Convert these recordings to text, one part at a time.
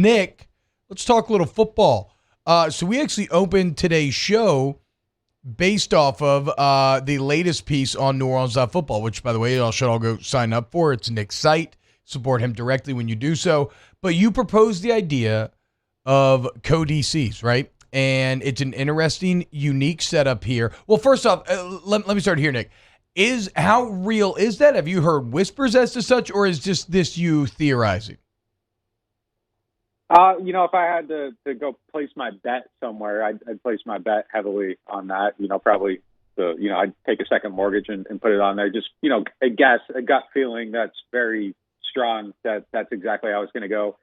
Nick, let's talk a little football. So we actually opened today's show based off of the latest piece on New Orleans football, which, by the way, y'all should all go sign up for. It's Nick's site. Support him directly when you do so. But you proposed the idea of co-DCs, right? And it's an interesting, unique setup here. Well, first off, let me start here, Nick. How real is that? Have you heard whispers as to such, or is just this you theorizing? If I had to go place my bet somewhere, I'd place my bet heavily on that. Probably I'd take a second mortgage and put it on there. Just, a guess, a gut feeling that's very strong that's exactly how it's going to go.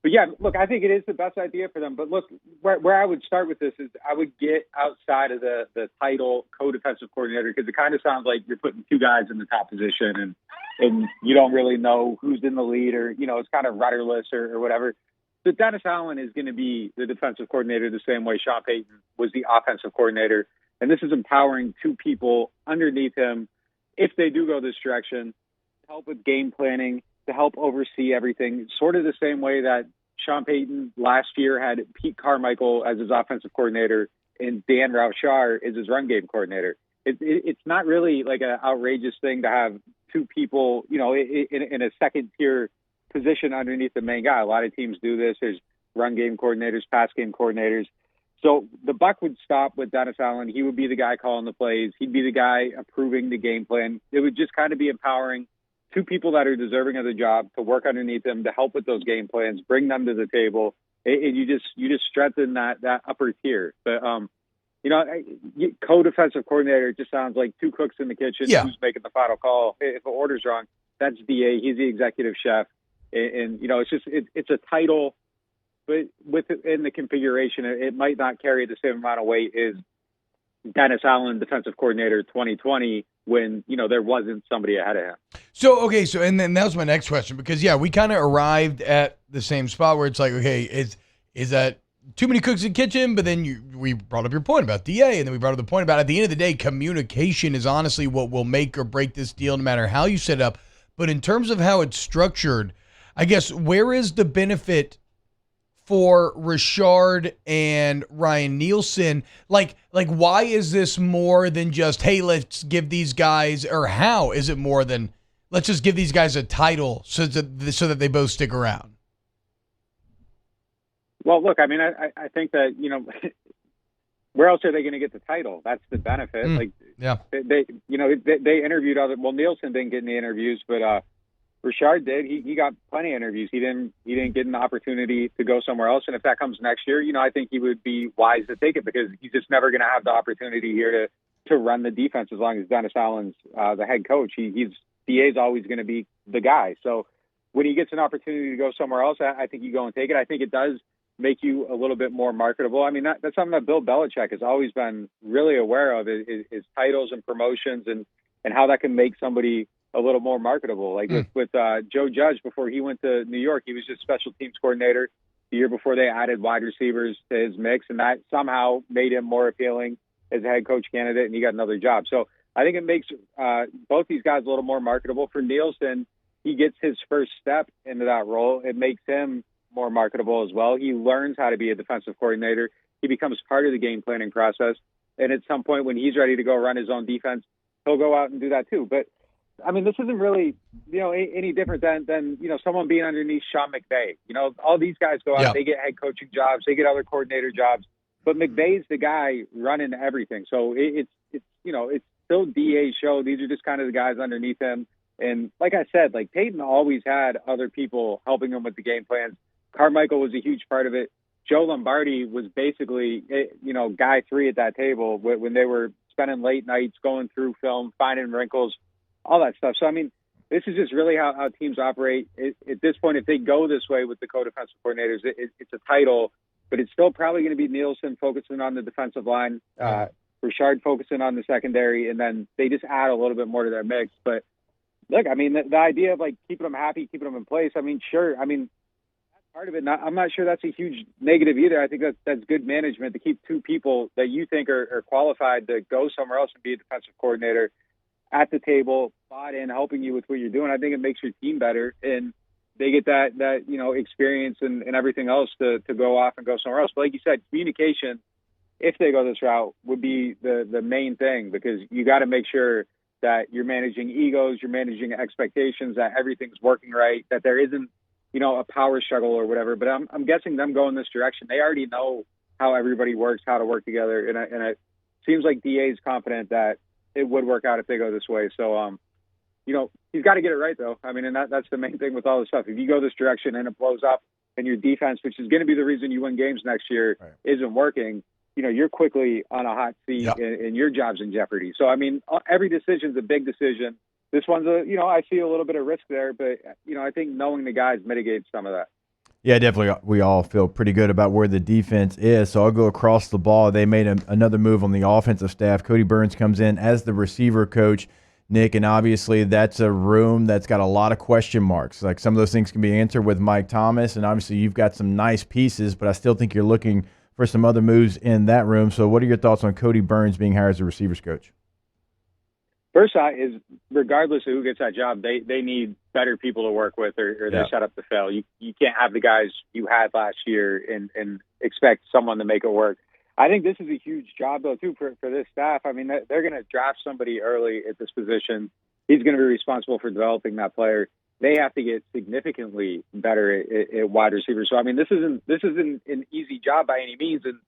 But yeah, look, I think it is the best idea for them. But look, where I would start with this is I would get outside of the title co-defensive coordinator, because it kind of sounds like you're putting two guys in the top position and you don't really know who's in the lead, or, it's kind of rudderless or whatever. But Dennis Allen is going to be the defensive coordinator the same way Sean Payton was the offensive coordinator. And this is empowering two people underneath him, if they do go this direction, to help with game planning, to help oversee everything, sort of the same way that Sean Payton last year had Pete Carmichael as his offensive coordinator and Dan Roushar is his run game coordinator. It's not really like an outrageous thing to have two people, in a second tier position underneath the main guy. A lot of teams do this. There's run game coordinators, pass game coordinators. So the buck would stop with Dennis Allen. He would be the guy calling the plays. He'd be the guy approving the game plan. It would just kind of be empowering two people that are deserving of the job to work underneath them, to help with those game plans, bring them to the table. And you just strengthen that upper tier. But, co-defensive coordinator just sounds like two cooks in the kitchen. Yeah. Who's making the final call? If the order's wrong, that's DA. He's the executive chef. And it's a title, but within the configuration, it might not carry the same amount of weight as Dennis Allen, defensive coordinator 2020, when, there wasn't somebody ahead of him. So and then that was my next question, because, yeah, we kind of arrived at the same spot where it's like, okay, is that too many cooks in the kitchen? But then we brought up your point about DA, and then we brought up the point about, at the end of the day, communication is honestly what will make or break this deal, no matter how you set it up. But in terms of how it's structured, I guess, where is the benefit for Richard and Ryan Nielsen? Like why is this more than just, hey, let's give these guys, or how is it more than let's just give these guys a title so that they both stick around? Well, look, I mean, I think that, where else are they going to get the title? That's the benefit. They interviewed Nielsen didn't get any interviews, but Richard did. He got plenty of interviews. He didn't get an opportunity to go somewhere else. And if that comes next year, I think he would be wise to take it, because he's just never going to have the opportunity here to run the defense as long as Dennis Allen's the head coach. DA's always going to be the guy. So when he gets an opportunity to go somewhere else, I think you go and take it. I think it does make you a little bit more marketable. I mean, that's something that Bill Belichick has always been really aware of, is titles and promotions and how that can make somebody a little more marketable. Like with Joe Judge, before he went to New York, he was just special teams coordinator. The year before, they added wide receivers to his mix, and that somehow made him more appealing as a head coach candidate, and he got another job. So I think it makes both these guys a little more marketable. For Nielsen, he gets his first step into that role. It makes him more marketable as well. He learns how to be a defensive coordinator. He becomes part of the game planning process. And at some point when he's ready to go run his own defense, he'll go out and do that too. But I mean, this isn't really, any different than someone being underneath Sean McVay. All these guys go out, They get head coaching jobs, they get other coordinator jobs, but McVay's the guy running everything. So it's still DA's show. These are just kind of the guys underneath him. And like I said, like Peyton always had other people helping him with the game plans. Carmichael was a huge part of it. Joe Lombardi was basically, guy three at that table when they were spending late nights going through film, finding wrinkles, all that stuff. So, I mean, this is just really how teams operate. At this point, if they go this way with the co-defensive coordinators, it's a title, but it's still probably going to be Nielsen focusing on the defensive line, Richard focusing on the secondary, and then they just add a little bit more to their mix. But look, I mean, the idea of like keeping them happy, keeping them in place, I mean, sure. I mean, that's part of it. I'm not sure that's a huge negative either. I think that's good management to keep two people that you think are qualified to go somewhere else and be a defensive coordinator at the table, bought in, helping you with what you're doing. I think it makes your team better. And they get that experience and everything else to go off and go somewhere else. But like you said, communication, if they go this route, would be the main thing, because you got to make sure that you're managing egos, you're managing expectations, that everything's working right, that there isn't, a power struggle or whatever. But I'm guessing them going this direction, they already know how everybody works, how to work together. And it seems like DA is confident that it would work out if they go this way. So, he's got to get it right, though. I mean, and that's the main thing with all this stuff. If you go this direction and it blows up and your defense, which is going to be the reason you win games next year, right, isn't working, you're quickly on a hot seat, yep, and your job's in jeopardy. So, I mean, every decision's a big decision. This one's I see a little bit of risk there, but, I think knowing the guys mitigates some of that. Yeah, definitely. We all feel pretty good about where the defense is. So I'll go across the ball. They made another move on the offensive staff. Cody Burns comes in as the receiver coach, Nick, and obviously that's a room that's got a lot of question marks. Like, some of those things can be answered with Mike Thomas, and obviously you've got some nice pieces, but I still think you're looking for some other moves in that room. So what are your thoughts on Cody Burns being hired as a receivers coach? First thought is, regardless of who gets that job, they need better people to work with, or they're set up to fail. You can't have the guys you had last year and expect someone to make it work. I think this is a huge job, though, too, for this staff. I mean, they're going to draft somebody early at this position. He's going to be responsible for developing that player. They have to get significantly better at wide receivers. So, I mean, this isn't an easy job by any means. And,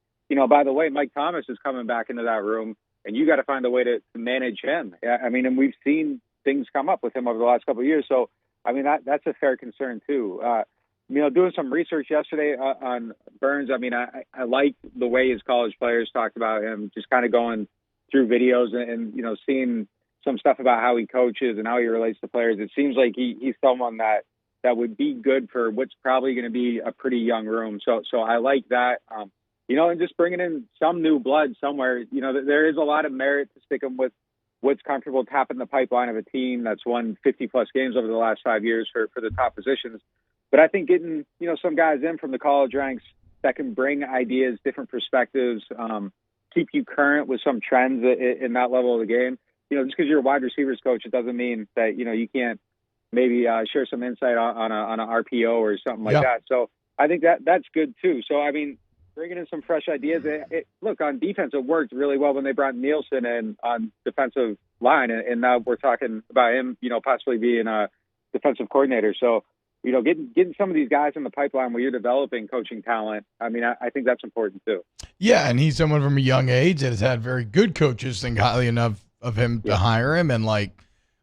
by the way, Mike Thomas is coming back into that room, and you got to find a way to manage him. I mean, and we've seen things come up with him over the last couple of years. So, I mean, that's a fair concern, too. Doing some research yesterday on Burns, I mean, I like the way his college players talked about him, just kind of going through videos and seeing some stuff about how he coaches and how he relates to players. It seems like he's someone that would be good for what's probably going to be a pretty young room. So I like that. And just bringing in some new blood somewhere. There is a lot of merit to stick him with what's comfortable tapping the pipeline of a team that's won 50-plus games over the last 5 years for the top positions. But I think getting, some guys in from the college ranks that can bring ideas, different perspectives, keep you current with some trends in that level of the game. Just because you're a wide receivers coach, it doesn't mean that, you can't maybe share some insight on an RPO or something like that. So I think that's good, too. So, I mean, bringing in some fresh ideas. Look, on defense, it worked really well when they brought Nielsen in on defensive line. And now we're talking about him, possibly being a defensive coordinator. So, getting some of these guys in the pipeline where you're developing coaching talent, I mean, I think that's important too. Yeah, and he's someone from a young age that has had very good coaches think highly enough of him to hire him. And,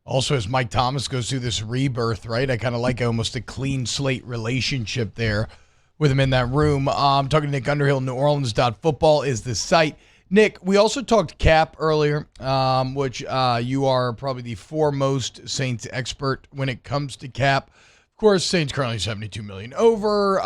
also as Mike Thomas goes through this rebirth, right, I kind of like almost a clean slate relationship there with him in that room. I'm talking to Nick Underhill. NewOrleans.football is the site. Nick, we also talked cap earlier, which you are probably the foremost Saints expert when it comes to cap. Of course, Saints currently $72 million over.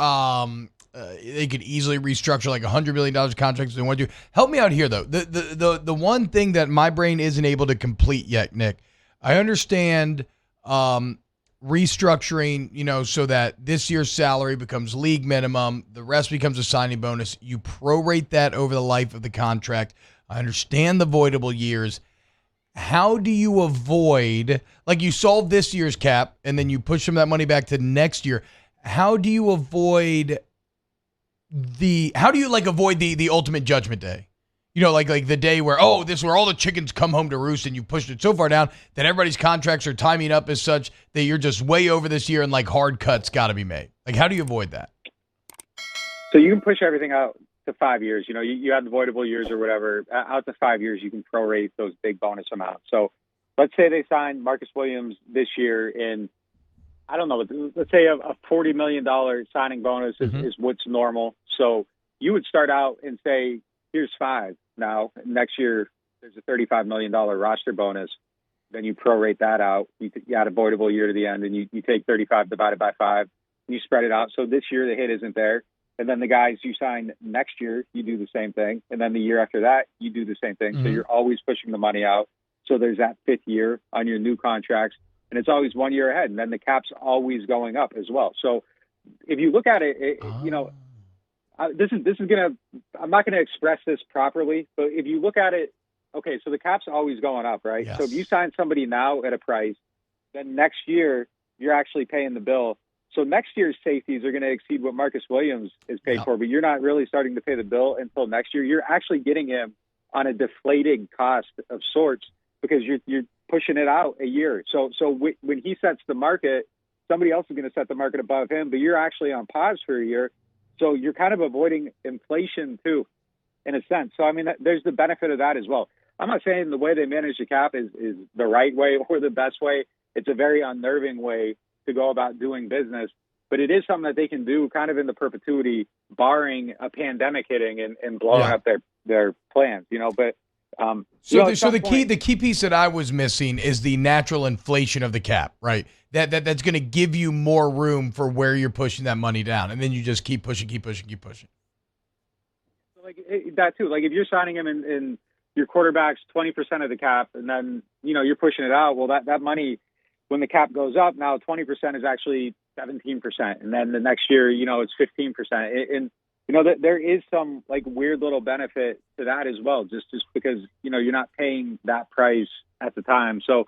They could easily restructure like $100 million contracts if they want to. Help me out here, though. The one thing that my brain isn't able to complete yet, Nick, I understand restructuring, so that this year's salary becomes league minimum, the rest becomes a signing bonus. You prorate that over the life of the contract. I understand the voidable years. How do you avoid, you solve this year's cap and then you push some of that money back to next year? How do you avoid avoid the ultimate judgment day? Like the day where, this is where all the chickens come home to roost, and you pushed it so far down that everybody's contracts are timing up as such that you're just way over this year and hard cuts got to be made. How do you avoid that? So you can push everything out to 5 years. You had the voidable years or whatever. Out to 5 years, you can prorate those big bonus amounts. So let's say they signed Marcus Williams this year in, I don't know, let's say a $40 million signing bonus is what's normal. So you would start out and say, here's 5. Now, next year, there's a $35 million roster bonus. Then you prorate that out. You add a voidable year to the end, and you take 35 divided by 5, and you spread it out. So this year, the hit isn't there. And then the guys you sign next year, you do the same thing. And then the year after that, you do the same thing. So you're always pushing the money out. So there's that 5th year on your new contracts. And it's always 1 year ahead. And then the cap's always going up as well. So if you look at it, this is gonna. I'm not gonna express this properly, but if you look at it, okay, so the cap's always going up, right? Yes. So if you sign somebody now at a price, then next year you're actually paying the bill. So next year's safeties are going to exceed what Marcus Williams is paid for, but you're not really starting to pay the bill until next year. You're actually getting him on a deflated cost of sorts because you're pushing it out a year. So when he sets the market, somebody else is going to set the market above him, but you're actually on pause for a year. So you're kind of avoiding inflation too, in a sense. So, I mean, there's the benefit of that as well. I'm not saying the way they manage the cap is the right way or the best way. It's a very unnerving way to go about doing business, but it is something that they can do kind of in the perpetuity, barring a pandemic hitting and blowing up their plans, But the key piece that I was missing is the natural inflation of the cap, right? That's going to give you more room for where you're pushing that money down, and then you just keep pushing. Like that too. Like if you're signing him in your quarterback's 20% of the cap, and then you're pushing it out. Well, that money, when the cap goes up, now 20% is actually 17%, and then the next year, it's 15%. And there is some like weird little benefit to that as well, just because you're not paying that price at the time. So,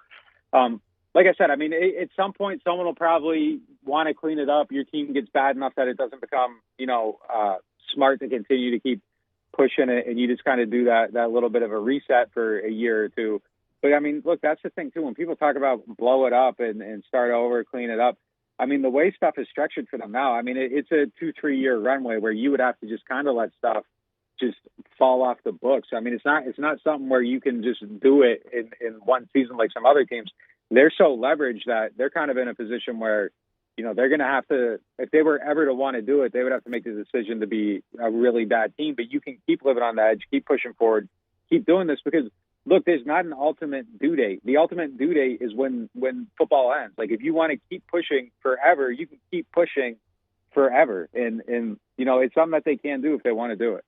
like I said, I mean, at some point, someone will probably want to clean it up. Your team gets bad enough that it doesn't become smart to continue to keep pushing it, and you just kind of do that little bit of a reset for a year or two. But I mean, look, that's the thing too. When people talk about blow it up and start over, clean it up, I mean, the way stuff is structured for them now, I mean, it's a 2-3 year runway where you would have to just kind of let stuff just fall off the books. I mean, it's not something where you can just do it in one season like some other teams. They're so leveraged that they're kind of in a position where, they're going to have to, if they were ever to want to do it, they would have to make the decision to be a really bad team. But you can keep living on the edge, keep pushing forward, keep doing this because, look, there's not an ultimate due date. The ultimate due date is when football ends. Like, if you want to keep pushing forever, you can keep pushing forever. And it's something that they can do if they want to do it.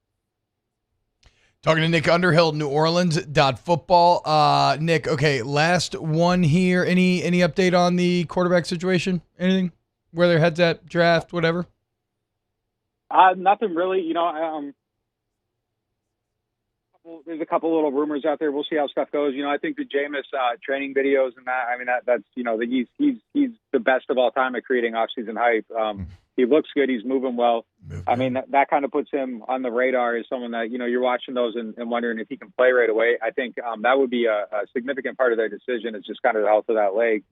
Talking to Nick Underhill, NewOrleans.football. Nick, okay, last one here. Any update on the quarterback situation? Anything? Where their heads at, draft, whatever? Nothing really. There's a couple little rumors out there. We'll see how stuff goes. I think the Jameis training videos and that. I mean, that's he's the best of all time at creating off-season hype. He looks good. He's moving well. I mean, that kind of puts him on the radar as someone that you're watching those and wondering if he can play right away. I think that would be a significant part of their decision. Is just kind of the health of that leg.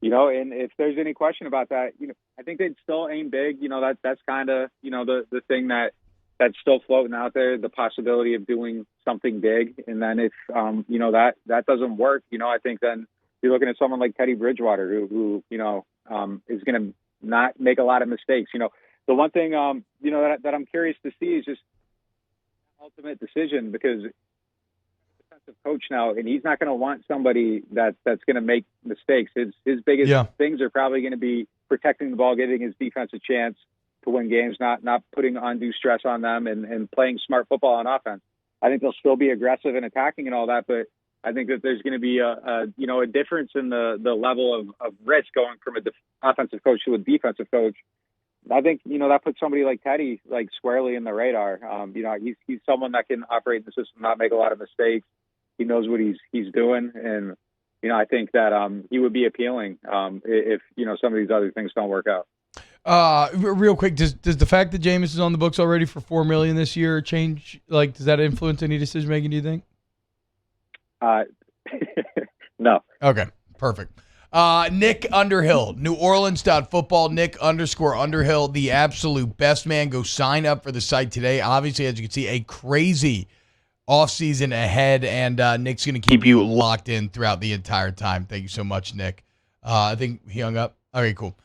And if there's any question about that, I think they'd still aim big. That's kind of the thing that's still floating out there, the possibility of doing something big. And then if, that doesn't work, I think then you're looking at someone like Teddy Bridgewater who is going to not make a lot of mistakes. The one thing, that I'm curious to see is just ultimate decision because defensive coach now, and he's not going to want somebody that's going to make mistakes. His biggest things are probably going to be protecting the ball, giving his defense a chance to win games, not putting undue stress on them and playing smart football on offense. I think they'll still be aggressive and attacking and all that, but I think that there's going to be a difference in the level of risk going from an offensive coach to a defensive coach. I think, that puts somebody like Teddy like squarely in the radar. He's someone that can operate in the system, not make a lot of mistakes. He knows what he's doing. And, I think that he would be appealing if, some of these other things don't work out. Real quick, does the fact that Jameis is on the books already for $4 million this year change? Like, does that influence any decision making? Do you think? No. Okay, perfect. Nick Underhill, NewOrleans.football. Nick_Underhill, the absolute best man. Go sign up for the site today. Obviously, as you can see, a crazy offseason ahead, and Nick's going to keep you locked in throughout the entire time. Thank you so much, Nick. I think he hung up. Okay, cool.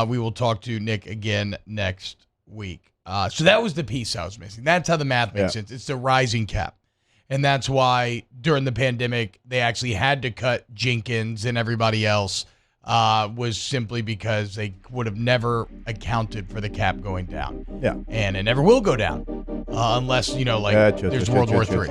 We will talk to Nick again next week. So that was the piece I was missing. That's how the math makes sense. It's the rising cap. And that's why during the pandemic, they actually had to cut Jenkins and everybody else was simply because they would have never accounted for the cap going down. Yeah. And it never will go down unless, there's World War III.